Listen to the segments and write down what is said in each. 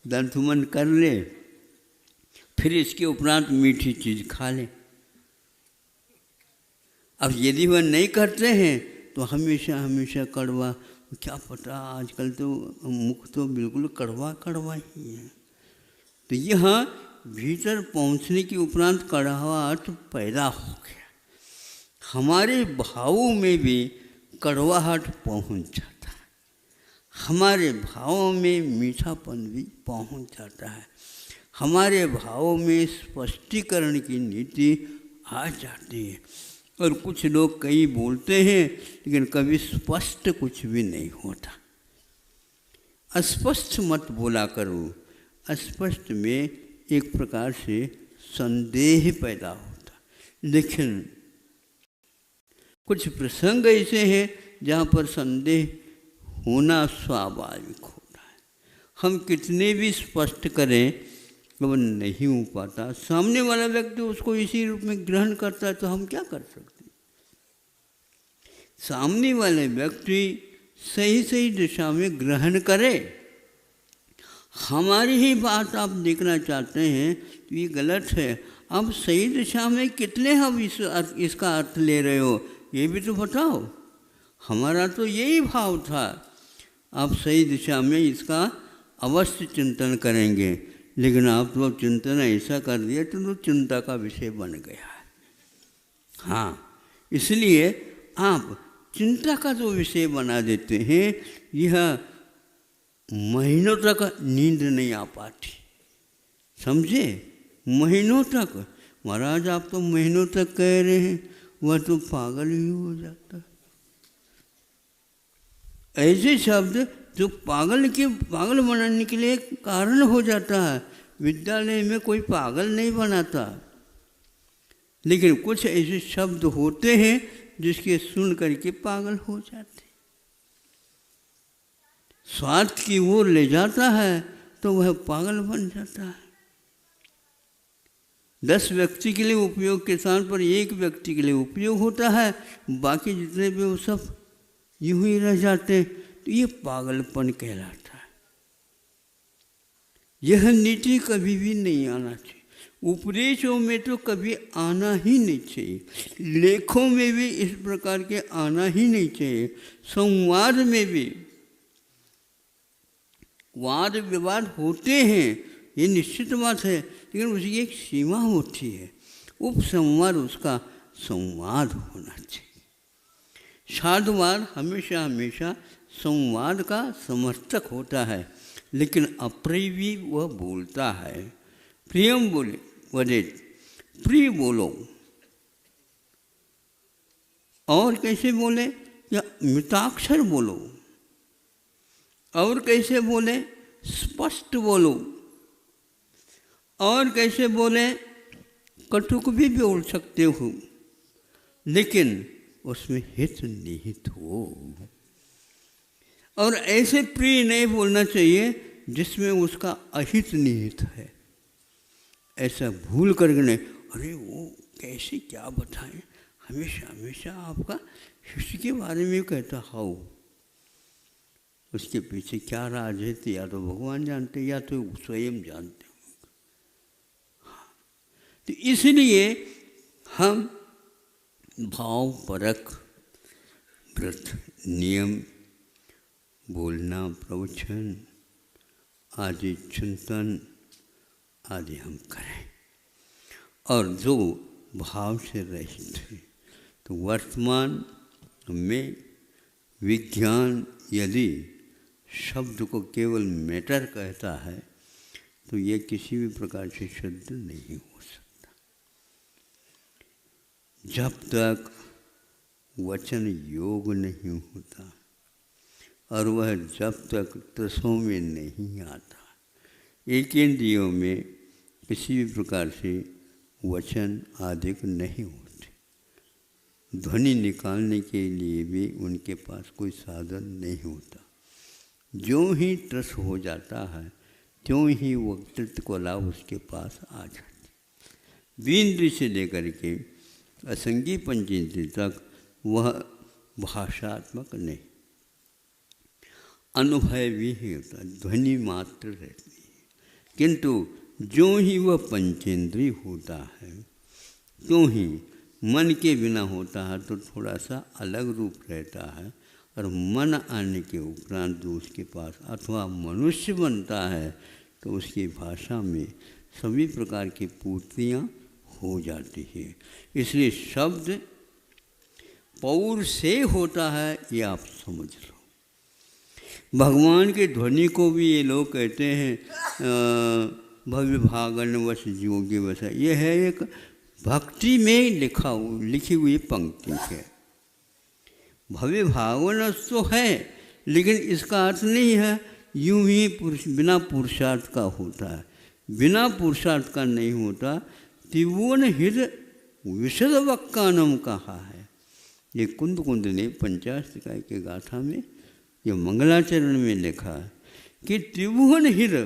दंतमन कर ले, फिर इसके उपरांत मीठी चीज़ खा ले। अब यदि वह नहीं करते हैं तो हमेशा हमेशा कड़वा, क्या पता आजकल तो मुख तो बिल्कुल कड़वा कड़वा ही है। तो यह भीतर पहुंचने के उपरांत कड़वाहट पैदा हो गया, हमारे भावों में भी कड़वाहट पहुंच जाता है, हमारे भावों में मीठापन भी पहुंच जाता है, हमारे भावों में स्पष्टीकरण की नीति आ जाती है। और कुछ लोग कई बोलते हैं लेकिन कभी स्पष्ट कुछ भी नहीं होता। अस्पष्ट मत बोला करो, अस्पष्ट में एक प्रकार से संदेह पैदा होता। लेकिन कुछ प्रसंग ऐसे हैं जहाँ पर संदेह होना स्वाभाविक होता है। हम कितने भी स्पष्ट करें वो नहीं हो पाता, सामने वाला व्यक्ति उसको इसी रूप में ग्रहण करता है, तो हम क्या कर सकते। सामने वाले व्यक्ति सही सही दिशा में ग्रहण करे, हमारी ही बात आप देखना चाहते हैं तो ये गलत है। आप सही दिशा में कितने हम इसका अर्थ ले रहे हो ये भी तो बताओ। हमारा तो यही भाव था, आप सही दिशा में इसका अवश्य चिंतन करेंगे, लेकिन आप तो चिंतन ऐसा कर दिया तो चिंता का विषय बन गया है। हाँ, इसलिए आप चिंता का जो विषय बना देते हैं, यह महीनों तक नींद नहीं आ पाती, समझे। महीनों तक, महाराज आप तो महीनों तक कह रहे हैं, वह तो पागल ही हो जाता है। ऐसे शब्द जो पागल बनाने के लिए कारण हो जाता है। विद्यालय में कोई पागल नहीं बनाता, लेकिन कुछ ऐसे शब्द होते हैं जिसके सुन करके पागल हो जाते। स्वार्थ की ओर ले जाता है तो वह पागल बन जाता है। 10 व्यक्ति के लिए उपयोग के स्थान पर 1 व्यक्ति के लिए उपयोग होता है, बाकी जितने भी वो सब यूं ही रह जाते हैं, तो ये पागलपन कहलाता है। यह नीति कभी भी नहीं आना चाहिए। उपदेशों में तो कभी आना ही नहीं चाहिए, लेखों में भी इस प्रकार के आना ही नहीं चाहिए, संवाद में भी। वाद विवाद होते हैं, ये निश्चित बात है, लेकिन उसकी एक सीमा होती है। उपसंवाद उसका संवाद होना चाहिए। साधुवाद हमेशा हमेशा संवाद का समर्थक होता है, लेकिन अप्रिय भी वह बोलता है। प्रियम बोले वदेत, प्रिय बोलो। और कैसे बोले, या मिताक्षर बोलो। और कैसे बोले, स्पष्ट बोलो। और कैसे बोले, कटुक भी बोल सकते हो, लेकिन उसमें हित निहित हो। और ऐसे प्रिय नहीं बोलना चाहिए जिसमें उसका अहित निहित है। ऐसा भूल करके नहीं, अरे वो कैसे क्या बताएं, हमेशा हमेशा आपका शिष्य के बारे में कहता हो, उसके पीछे क्या राज है तो या तो भगवान जानते या तो स्वयं जानते होंगे। तो इसलिए हम भावपरक व्रत नियम, बोलना, प्रवचन आदि चिंतन आदि हम करें, और जो भाव से रहित है। तो वर्तमान में विज्ञान यदि शब्द को केवल मैटर कहता है तो ये किसी भी प्रकार से शुद्ध नहीं हो सकता। जब तक वचन योग नहीं होता और वह जब तक रसों में नहीं आता, एक इंद्रियों में किसी भी प्रकार से वचन आदि नहीं होते। ध्वनि निकालने के लिए भी उनके पास कोई साधन नहीं होता। जो ही रस हो जाता है त्यों ही वक्तृत्व कला उसके पास आ जाती। द्विंद्रिय से लेकर के असंगी पंचेंद्रिय तक वह भाषात्मक नहीं, अनुभव भी होता, ध्वनि मात्र रहती है। किंतु जो ही वह पंचेंद्रिय होता है तो ही मन के बिना होता है तो थोड़ा सा अलग रूप रहता है, और मन आने के उपरांत जो उसके पास अथवा मनुष्य बनता है तो उसकी भाषा में सभी प्रकार की पूर्तियाँ हो जाती है। इसलिए शब्द पौर से होता है, ये आप समझ लो। भगवान के ध्वनि को भी ये लोग कहते हैं भव्य भागन वश जोगी वश। ये है एक भक्ति में लिखी हुई पंक्ति है। भव्य भागवन तो है, लेकिन इसका अर्थ नहीं है यूं ही बिना पुरुषार्थ का होता है, बिना पुरुषार्थ का नहीं होता। त्रिभुवन हृदय विशद वक्कानम कहा है। ये कुंद ने पंचाष्टकाय के गाथा में, ये मंगलाचरण में लिखा है कि त्रिभुवन हृदय,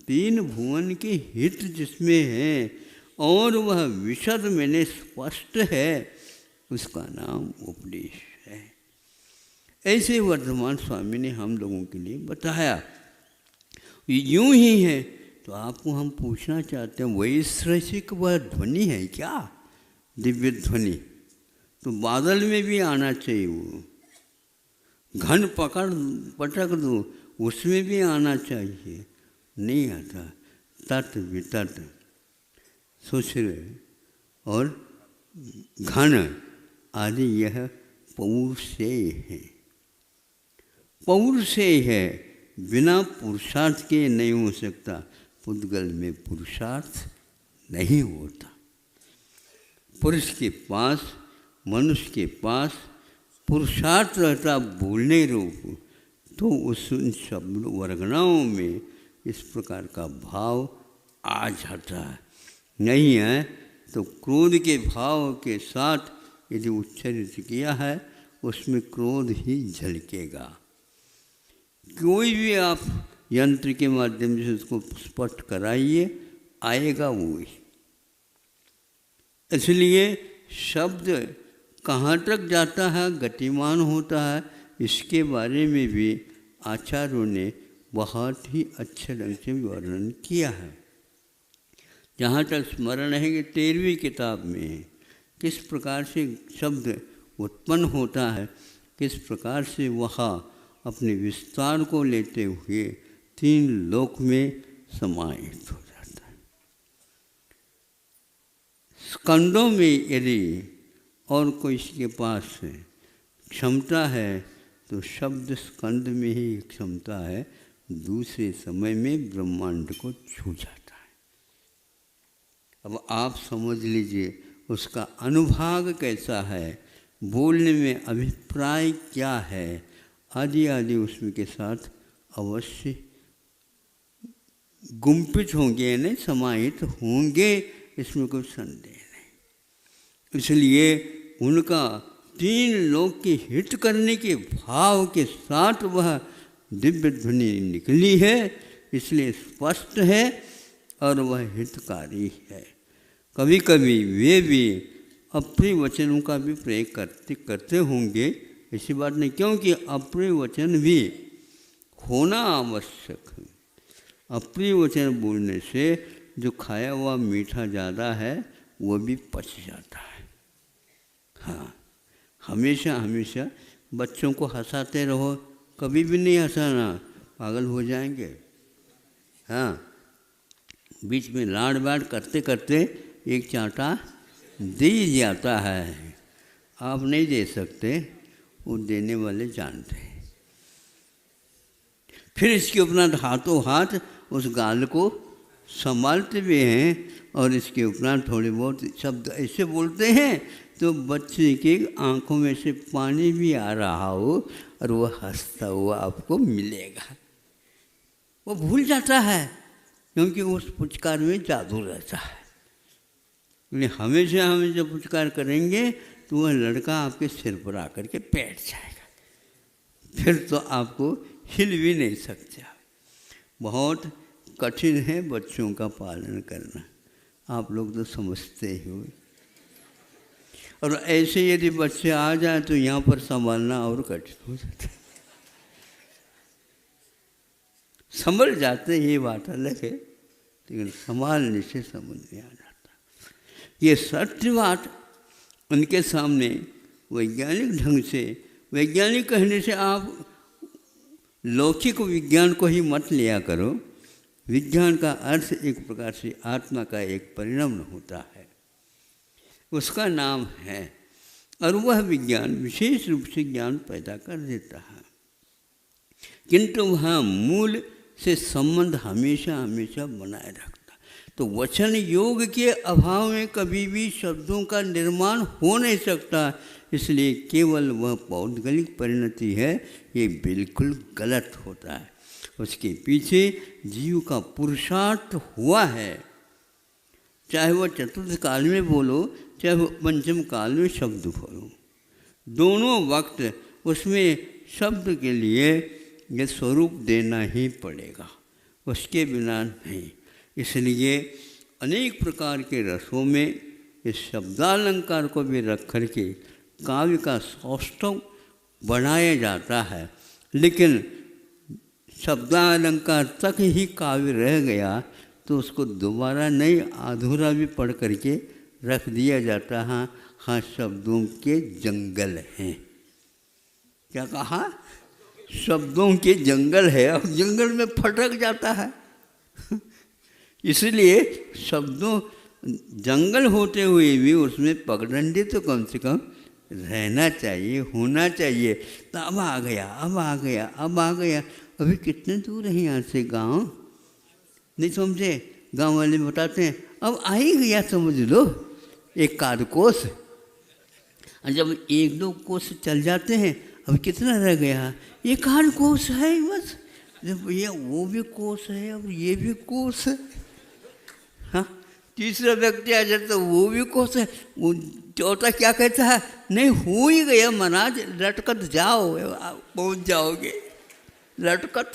तीन भुवन के हित जिसमें है और वह विशद मैंने स्पष्ट है, उसका नाम उपदेश है। ऐसे वर्धमान स्वामी ने हम लोगों के लिए बताया। यूं ही है तो आपको हम पूछना चाहते हैं, वैश्रसिक वह ध्वनि है क्या? दिव्य ध्वनि तो बादल में भी आना चाहिए, वो घन पटक दो उसमें भी आना चाहिए, नहीं आता। तट वितट सुश्र और घन आदि यह पौरुषेय है। पौरुषेय है, बिना पुरुषार्थ के नहीं हो सकता। पुद्गल में पुरुषार्थ नहीं होता। पुरुष के पास, मनुष्य के पास पुरुषार्थ रहता बोलने रूप, तो उस शब्द वर्गनाओं में इस प्रकार का भाव आ जाता है। नहीं है तो क्रोध के भाव के साथ यदि उच्चारित किया है उसमें क्रोध ही झलकेगा। कोई भी आप यंत्र के माध्यम से उसको स्पष्ट कराइए, आएगा वही। इसलिए शब्द कहाँ तक जाता है, गतिमान होता है, इसके बारे में भी आचार्यों ने बहुत ही अच्छे ढंग से वर्णन किया है। जहाँ तक स्मरण है कि 13वीं किताब में किस प्रकार से शब्द उत्पन्न होता है, किस प्रकार से वह अपने विस्तार को लेते हुए 3 लोक में समाहित हो जाता है। स्कंदों में यदि और कोई इसके पास क्षमता है तो शब्द स्कंद में ही क्षमता है, दूसरे समय में ब्रह्मांड को छू जाता है। अब आप समझ लीजिए उसका अनुभाग कैसा है, बोलने में अभिप्राय क्या है, आदि आदि उसमें के साथ अवश्य गुम्फित होंगे, नहीं समाहित होंगे, इसमें कोई संदेह नहीं। इसलिए उनका 3 लोक के हित करने के भाव के साथ वह दिव्य ध्वनि निकली है, इसलिए स्पष्ट है और वह हितकारी है। कभी कभी वे भी अप्रिय वचनों का भी प्रयोग करते होंगे, ऐसी बात नहीं, क्योंकि अप्रिय वचन भी होना आवश्यक है। अप्रिय वचन बोलने से जो खाया हुआ मीठा ज़्यादा है वो भी पच जाता है। हाँ, हमेशा हमेशा बच्चों को हंसाते रहो, कभी भी नहीं हंसाना, पागल हो जाएंगे। हाँ, बीच में लाड़ बाड़ करते करते एक चांटा दे जाता है। आप नहीं दे सकते, वो देने वाले जानते हैं। फिर इसके उपरांत हाथों हाथ उस गाल को संभालते भी हैं और इसके उपरांत थोड़े बहुत शब्द ऐसे बोलते हैं तो बच्चे की आंखों में से पानी भी आ रहा हो और वो हंसता हुआ आपको मिलेगा। वो भूल जाता है क्योंकि उस पुचकार में जादू रहता है। हमेशा हमें जब पुचकार करेंगे तो वह लड़का आपके सिर पर आकर के बैठ जाएगा, फिर तो आपको हिल भी नहीं सकता। बहुत कठिन है बच्चों का पालन करना, आप लोग तो समझते ही हो। और ऐसे यदि बच्चे आ जाए तो यहाँ पर संभालना और कठिन हो जाता है। संभल जाते, ये बात अलग है, लेकिन संभालने से समझ में आ जाता। ये सत्य बात उनके सामने वैज्ञानिक ढंग से, वैज्ञानिक कहने से आप लौकिक विज्ञान को ही मत लिया करो। विज्ञान का अर्थ एक प्रकार से आत्मा का एक परिणाम होता है, उसका नाम है, और वह विज्ञान विशेष रूप से ज्ञान पैदा कर देता है, किंतु वहाँ मूल से संबंध हमेशा हमेशा बनाए रखता। तो वचन योग के अभाव में कभी भी शब्दों का निर्माण हो नहीं सकता, इसलिए केवल वह पौद्गलिक परिणति है, ये बिल्कुल गलत होता है। उसके पीछे जीव का पुरुषार्थ हुआ है, चाहे वह चतुर्थ काल में बोलो, चाहे वह पंचम काल में शब्द बोलो, दोनों वक्त उसमें शब्द के लिए ये स्वरूप देना ही पड़ेगा, उसके बिना नहीं। इसलिए अनेक प्रकार के रसों में इस शब्दालंकार को भी रख कर के काव्य का सौष्ठव बनाया जाता है, लेकिन शब्दालंकार तक ही काव्य रह गया तो उसको दोबारा नई अधूरा भी पढ़ करके रख दिया जाता है। हाँ, शब्दों के जंगल हैं। क्या कहा? शब्दों के जंगल है, और जंगल में फटक जाता है। इसलिए शब्दों जंगल होते हुए भी उसमें पगडंडी तो कम से कम रहना चाहिए, होना चाहिए। तो अब आ गया, अब आ गया, अब आ गया। अभी कितने दूर है यहाँ से गांव? नहीं समझे? गांव वाले बताते हैं अब आ ही गया, समझ लो, एक आध कोस। और जब एक दो कोस चल जाते हैं, अब कितना रह गया? एक आध कोस है बस। जब ये वो भी कोस है, अब ये भी कोस है। हाँ, तीसरा व्यक्ति आ जाता तो वो भी कोस है। वो चौथा क्या कहता है? नहीं, हो ही गया महाराज, लटकत जाओ, पहुँच जाओगे लटकत।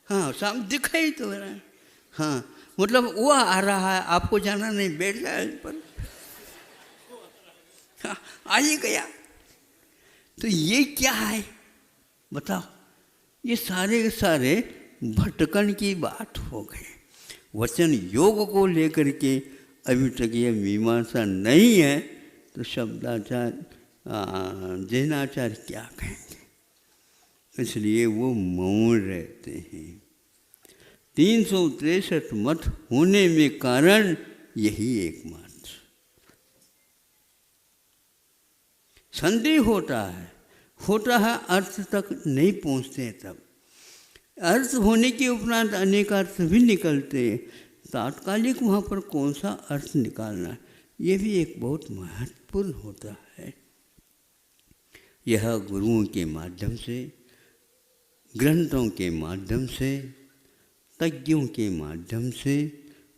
हाँ, सामने दिखाई तो रहा है। हाँ, मतलब वो आ रहा है, आपको जाना नहीं, बैठ जाए पर। हाँ, आ ही गया। तो ये क्या है बताओ? ये सारे के सारे भटकन की बात हो गई। वचन योग को लेकर के अभी तक ये मीमांसा नहीं है, तो शब्दाचार जैनाचार क्या कहेंगे? इसलिए वो मौन रहते हैं। 363 मत होने में कारण यही एकमात्र। संदेह होता है अर्थ तक नहीं पहुँचते। तब अर्थ होने के उपरांत अनेक अर्थ भी निकलते हैं। तात्कालिक वहाँ पर कौन सा अर्थ निकालना, ये भी एक बहुत महत्वपूर्ण होता है। यह गुरुओं के माध्यम से, ग्रंथों के माध्यम से, तज्ञों के माध्यम से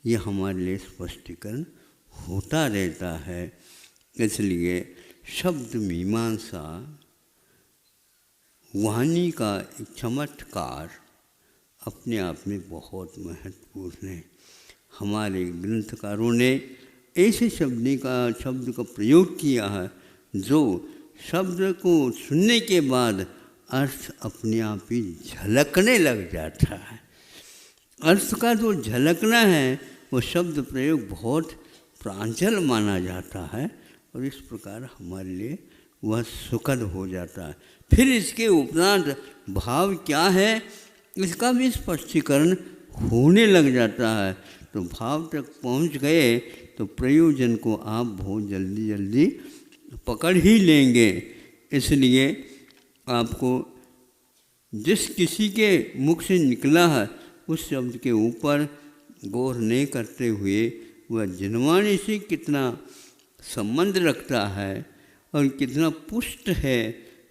यह हमारे लिए स्पष्टीकरण होता रहता है। इसलिए शब्द मीमांसा वाणी का एक चमत्कार अपने आप में बहुत महत्वपूर्ण है। हमारे ग्रंथकारों ने ऐसे शब्द का प्रयोग किया है जो शब्द को सुनने के बाद अर्थ अपने आप ही झलकने लग जाता है। अर्थ का जो झलकना है वो शब्द प्रयोग बहुत प्रांजल माना जाता है, और इस प्रकार हमारे लिए वह सुखद हो जाता है। फिर इसके उपरांत भाव क्या है इसका भी स्पष्टीकरण होने लग जाता है। तो भाव तक पहुंच गए तो प्रयोजन को आप बहुत जल्दी जल्दी पकड़ ही लेंगे। इसलिए आपको जिस किसी के मुख से निकला है उस शब्द के ऊपर गौर नहीं करते हुए वह जनवाणी से कितना संबंध रखता है और कितना पुष्ट है,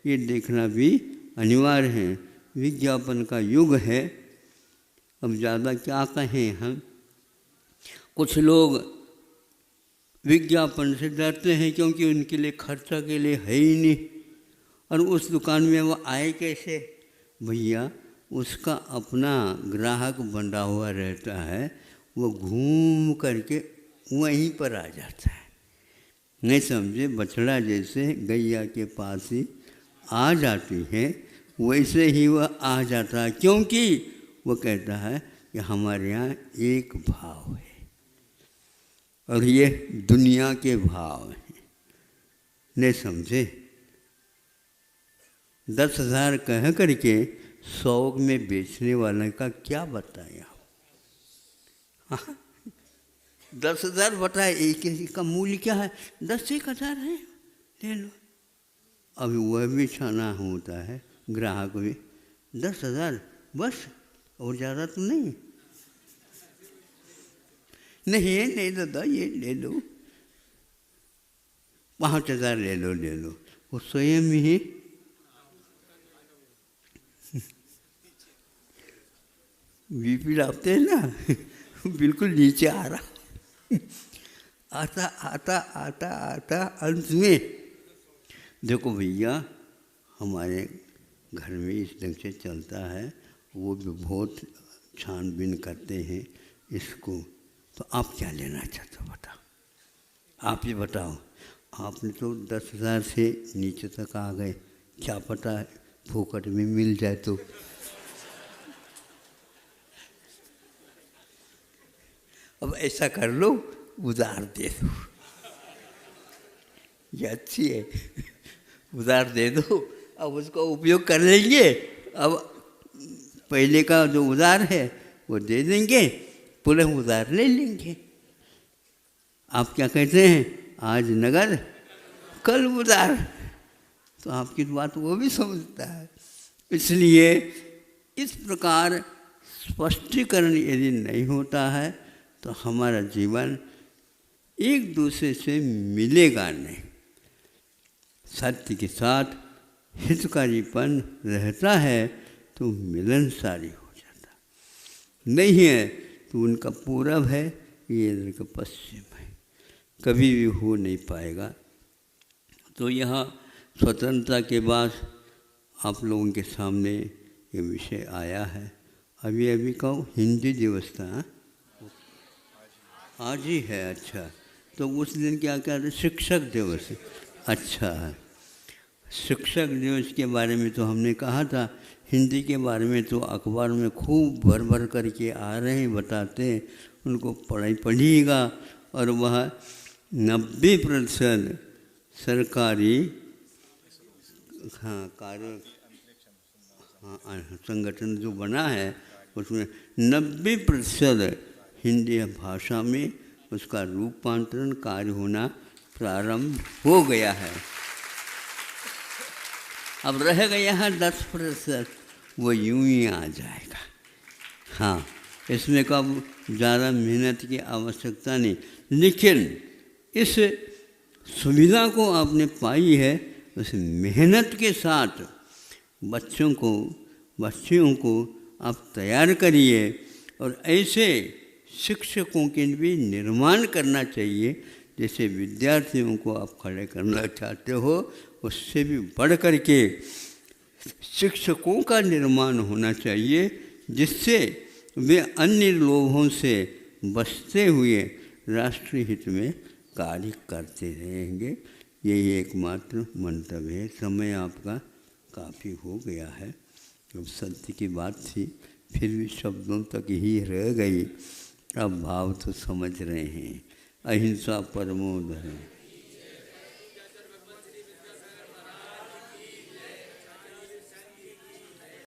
ये देखना भी अनिवार्य है। विज्ञापन का युग है, अब ज़्यादा क्या कहें हम। कुछ लोग विज्ञापन से डरते हैं क्योंकि उनके लिए खर्चा के लिए है ही नहीं, और उस दुकान में वो आए कैसे? भैया उसका अपना ग्राहक बंधा हुआ रहता है, वो घूम करके वहीं पर आ जाता है। नहीं समझे? बछड़ा जैसे गैया के पास ही आ जाती है, वैसे ही वह आ जाता है, क्योंकि वो कहता है कि हमारे यहाँ एक भाव है और ये दुनिया के भाव हैं। नहीं समझे? 10,000 कह करके 100 में बेचने वाले का क्या बताएं आप? 10,000 बताए, एक का मूल्य क्या है? 10,000 है, ले लो। अभी वह भी छाना होता है, ग्राहक भी 10,000 बस, और ज़्यादा तो नहीं। नहीं दादा ये ले लो, 5,000 ले लो। वो स्वयं ही बीपी लाते हैं ना, बिल्कुल नीचे आ रहा। आता अंत में देखो भैया, हमारे घर में इस ढंग से चलता है, वो भी बहुत छानबीन करते हैं इसको। तो आप क्या लेना चाहते हो बताओ? आप ही बताओ। आपने तो 10,000 से नीचे तक आ गए, क्या पता है फोकट में मिल जाए तो। अब ऐसा कर लो, उधार दे दो, ये अच्छी है, उधार दे दो, अब उसका उपयोग कर लेंगे। अब पहले का जो उधार है वो दे देंगे, पुनः उधार ले लेंगे। आप क्या कहते हैं? आज नगद कल उधार। तो आपकी बात वो भी समझता है। इसलिए इस प्रकार स्पष्टीकरण यदि नहीं होता है तो हमारा जीवन एक दूसरे से मिलेगा नहीं। सत्य के साथ हितकारीपन रहता है तो मिलनसारी हो जाता, नहीं है तो उनका पूरब है, ये इधर का पश्चिम है, कभी भी हो नहीं पाएगा। तो यहाँ स्वतंत्रता के बाद आप लोगों के सामने ये विषय आया है। अभी कहो हिंदी दिवस था, आज ही है। अच्छा, तो उस दिन क्या कहते? शिक्षक दिवस। अच्छा है, शिक्षक दिवस के बारे में तो हमने कहा था। हिंदी के बारे में तो अखबार में खूब भर करके आ रहे हैं, बताते हैं, उनको पढ़िएगा। और वह 90% सरकारी कार्य संगठन जो बना है उसमें 90% हिंदी भाषा में उसका रूपांतरण कार्य होना प्रारंभ हो गया है। अब रह गया है 10%, वो यूं ही आ जाएगा। हाँ, इसमें कब ज़्यादा मेहनत की आवश्यकता नहीं, लेकिन इस सुविधा को आपने पाई है, उस मेहनत के साथ बच्चियों को आप तैयार करिए। और ऐसे शिक्षकों के भी निर्माण करना चाहिए, जैसे विद्यार्थियों को आप खड़े करना चाहते हो, उससे भी बढ़ कर के शिक्षकों का निर्माण होना चाहिए, जिससे वे अन्य लोगों से बचते हुए राष्ट्रीय हित में कार्य करते रहेंगे। यही एकमात्र मंतव्य है। समय आपका काफ़ी हो गया है। अब सत्य की बात थी, फिर भी शब्दों तक ही रह गई। अब भाव तो समझ रहे हैं। अहिंसा परमो धर्म।